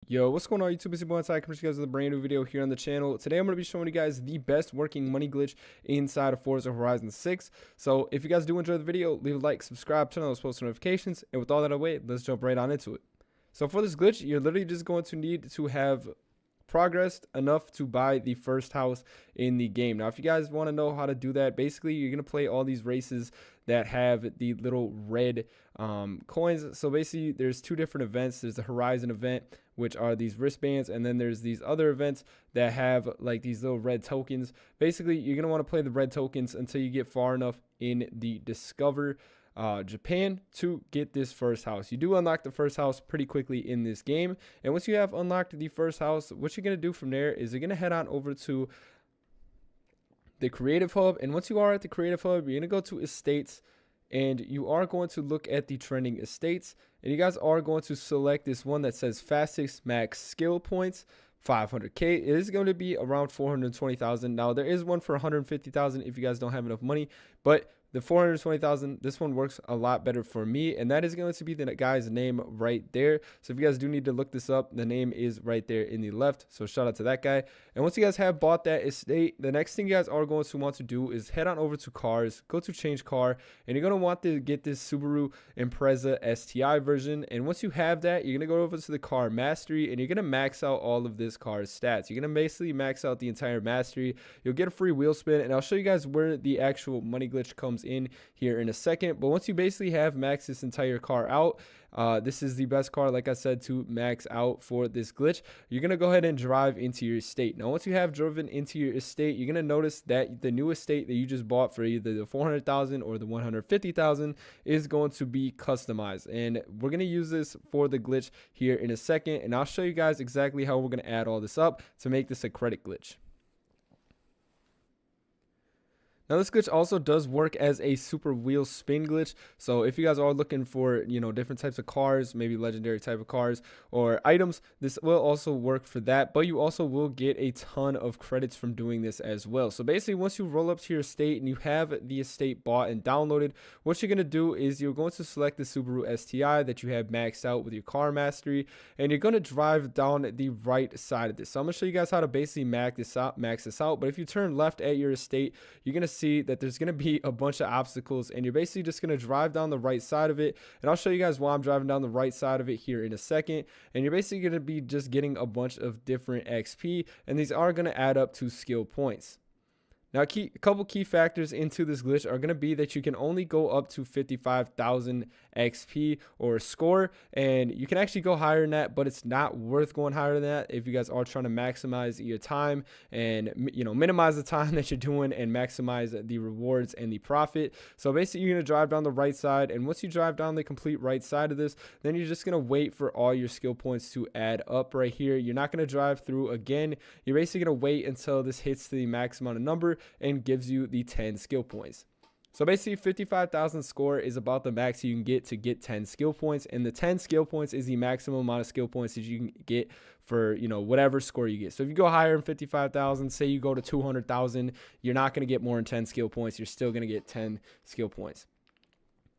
Yo, what's going on YouTube? It's your boy Inside coming to you guys with a brand new video here on the channel. Today I'm going to be showing you guys the best working money glitch inside of Forza Horizon 6. So if you guys do enjoy the video, leave a like, subscribe, turn on those post notifications, and with all that away, let's jump right on into it. So for this glitch, you're literally just going to need to have progressed enough to buy the first house in the game. Now if you guys want to know how to do that, basically you're going to play all these races that have the little red coins. So basically there's two different events. There's the Horizon event, which are these wristbands, and then there's these other events that have like these little red tokens. Basically you're going to want to play the red tokens until you get far enough in the Discover Japan to get this first house. You do unlock the first house pretty quickly in this game, and once you have unlocked the first house, what you're going to do from there is you're going to head on over to the Creative Hub, and once you are at the Creative Hub, you're going to go to Estates, and you are going to look at the trending estates, and you guys are going to select this one that says fastest max skill points 500k. It is going to be around 420,000. Now there is one for 150,000 if you guys don't have enough money, but the 420,000, this one works a lot better for me, and that is going to be the guy's name right there. So if you guys do need to look this up, the name is right there in the left. So shout out to that guy. And once you guys have bought that estate, the next thing you guys are going to want to do is head on over to cars, go to change car, and you're going to want to get this Subaru Impreza STI version. And once you have that, you're going to go over to the car mastery, and you're going to max out all of this car's stats. You're going to basically max out the entire mastery. You'll get a free wheel spin, and I'll show you guys where the actual money glitch comes in here in a second. But once you basically have maxed this entire car out, this is the best car, like I said, to max out for this glitch. You're gonna go ahead and drive into your estate. Now once you have driven into your estate, you're gonna notice that the new estate that you just bought for either the 400,000 or the 150,000 is going to be customized, and we're gonna use this for the glitch here in a second, and I'll show you guys exactly how we're gonna add all this up to make this a credit glitch. Now this glitch also does work as a super wheel spin glitch. So if you guys are looking for, different types of cars, maybe legendary type of cars or items, this will also work for that, but you also will get a ton of credits from doing this as well. So basically once you roll up to your estate and you have the estate bought and downloaded, what you're going to do is you're going to select the Subaru STI that you have maxed out with your car mastery, and you're going to drive down the right side of this. So I'm going to show you guys how to basically max this out. But if you turn left at your estate, you're going to see that there's going to be a bunch of obstacles, and you're basically just going to drive down the right side of it, and I'll show you guys why I'm driving down the right side of it here in a second. And you're basically going to be just getting a bunch of different XP, and these are going to add up to skill points. Now, a couple key factors into this glitch are going to be that you can only go up to 55,000 XP or score, and you can actually go higher than that, but it's not worth going higher than that if you guys are trying to maximize your time and minimize the time that you're doing and maximize the rewards and the profit. So basically you're going to drive down the right side, and once you drive down the complete right side of this, then you're just going to wait for all your skill points to add up right here. You're not going to drive through again. You're basically going to wait until this hits the max amount of number and gives you the 10 skill points. So basically 55,000 score is about the max you can get 10 skill points, and the 10 skill points is the maximum amount of skill points that you can get for whatever score you get. So if you go higher than 55,000, say you go to 200,000, you're not going to get more than 10 skill points. You're still going to get 10 skill points.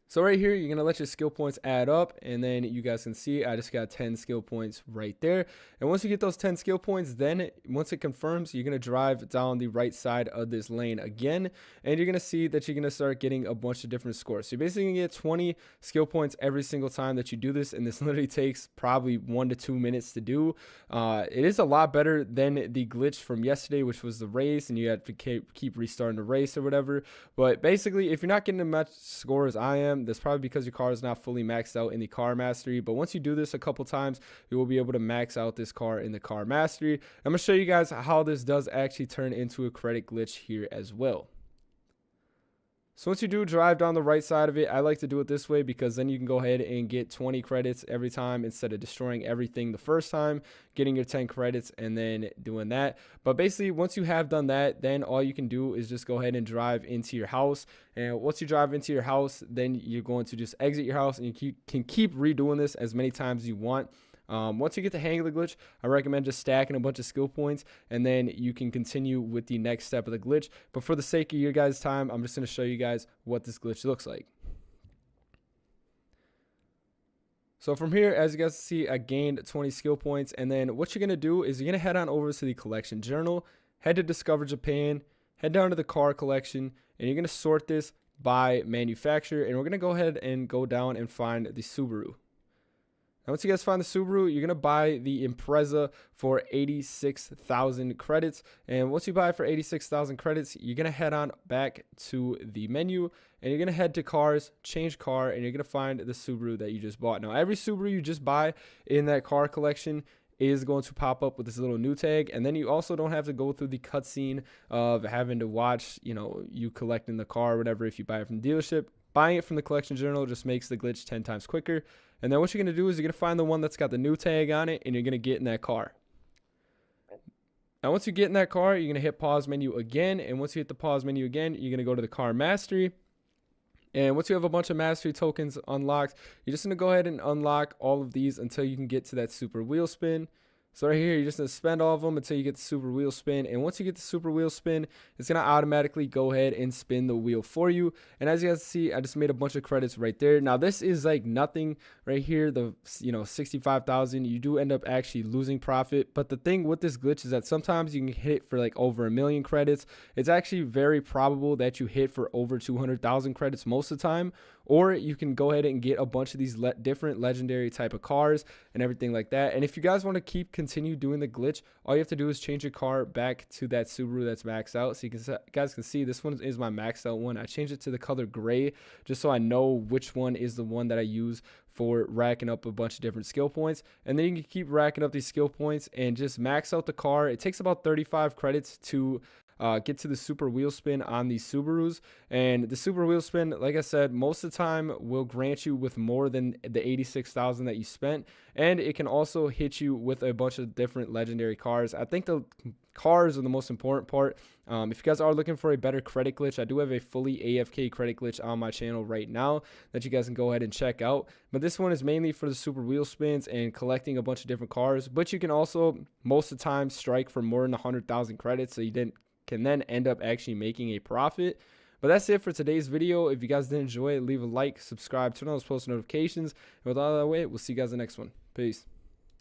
So right here, you're going to let your skill points add up, and then you guys can see I just got 10 skill points right there. And once you get those 10 skill points, then once it confirms, you're going to drive down the right side of this lane again, and you're going to see that you're going to start getting a bunch of different scores. So you're basically going to get 20 skill points every single time that you do this, and this literally takes probably 1 to 2 minutes to do. It is a lot better than the glitch from yesterday, which was the race, and you had to keep restarting the race or whatever. But basically, if you're not getting as much score as I am, that's probably because your car is not fully maxed out in the car mastery. But once you do this a couple times, you will be able to max out this car in the car mastery. I'm going to show you guys how this does actually turn into a credit glitch here as well. So once you do drive down the right side of it, I like to do it this way because then you can go ahead and get 20 credits every time instead of destroying everything the first time, getting your 10 credits and then doing that. But basically, once you have done that, then all you can do is just go ahead and drive into your house. And once you drive into your house, then you're going to just exit your house, and you can keep redoing this as many times as you want. Once you get the hang of the glitch, I recommend just stacking a bunch of skill points, and then you can continue with the next step of the glitch. But for the sake of your guys' time, I'm just going to show you guys what this glitch looks like. So from here, as you guys see, I gained 20 skill points. And then what you're going to do is you're going to head on over to the collection journal, head to Discover Japan, head down to the car collection, and you're going to sort this by manufacturer. And we're going to go ahead and go down and find the Subaru. Now, once you guys find the Subaru, you're going to buy the Impreza for 86,000 credits. And once you buy it for 86,000 credits, you're going to head on back to the menu and you're going to head to cars, change car, and you're going to find the Subaru that you just bought. Now, every Subaru you just buy in that car collection is going to pop up with this little new tag. And then you also don't have to go through the cutscene of having to watch, you collecting the car or whatever if you buy it from the dealership. Buying it from the collection journal just makes the glitch 10 times quicker. And then what you're going to do is you're going to find the one that's got the new tag on it and you're going to get in that car. Now, once you get in that car, you're going to hit pause menu again. And once you hit the pause menu again, you're going to go to the car mastery. And once you have a bunch of mastery tokens unlocked, you're just going to go ahead and unlock all of these until you can get to that super wheel spin. So right here, you're just going to spend all of them until you get the super wheel spin. And once you get the super wheel spin, it's going to automatically go ahead and spin the wheel for you. And as you guys see, I just made a bunch of credits right there. Now, this is like nothing right here. The 65,000, you do end up actually losing profit. But the thing with this glitch is that sometimes you can hit for like over 1 million credits. It's actually very probable that you hit for over 200,000 credits most of the time. Or you can go ahead and get a bunch of these different legendary type of cars and everything like that. And if you guys want to continue doing the glitch, all you have to do is change your car back to that Subaru that's maxed out. So you guys can see this one is my maxed out one. I changed it to the color gray just so I know which one is the one that I use for racking up a bunch of different skill points. And then you can keep racking up these skill points and just max out the car. It takes about 35 credits to get to the super wheel spin on these Subarus. And the super wheel spin, like I said, most of the time will grant you with more than the 86,000 that you spent. And it can also hit you with a bunch of different legendary cars. I think the cars are the most important part. If you guys are looking for a better credit glitch, I do have a fully AFK credit glitch on my channel right now that you guys can go ahead and check out. But this one is mainly for the super wheel spins and collecting a bunch of different cars. But you can also most of the time strike for more than 100,000 credits, so you can then end up actually making a profit. But that's it for today's video. If you guys did enjoy it, leave a like, subscribe, turn on those post notifications. And with all that way, we'll see you guys in the next one. Peace.